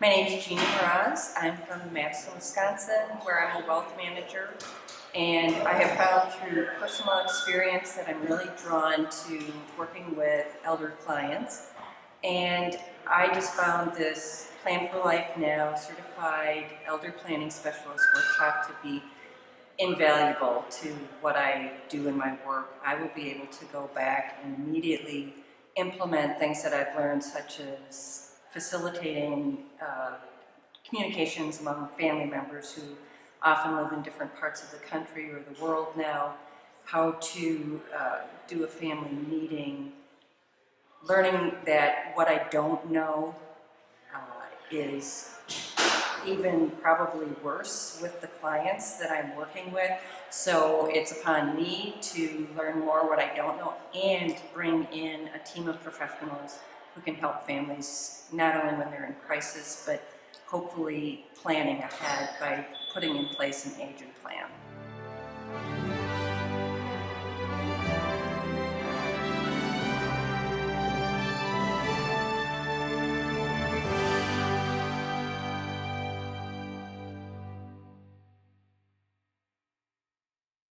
My name is Jeannie Mraz. I'm from Madison, Wisconsin, where I'm a wealth manager. And I have found through personal experience that I'm really drawn to working with elder clients. And I just found this Plan for Life Now Certified Elder Planning Specialist workshop to be invaluable to what I do in my work. I will be able to go back and immediately implement things that I've learned, such as facilitating communications among family members who often live in different parts of the country or the world now, how to do a family meeting, learning that what I don't know is even probably worse with the clients that I'm working with. So it's upon me to learn more what I don't know and bring in a team of professionals who can help families not only when they're in crisis, but hopefully planning ahead by putting in place an aging plan.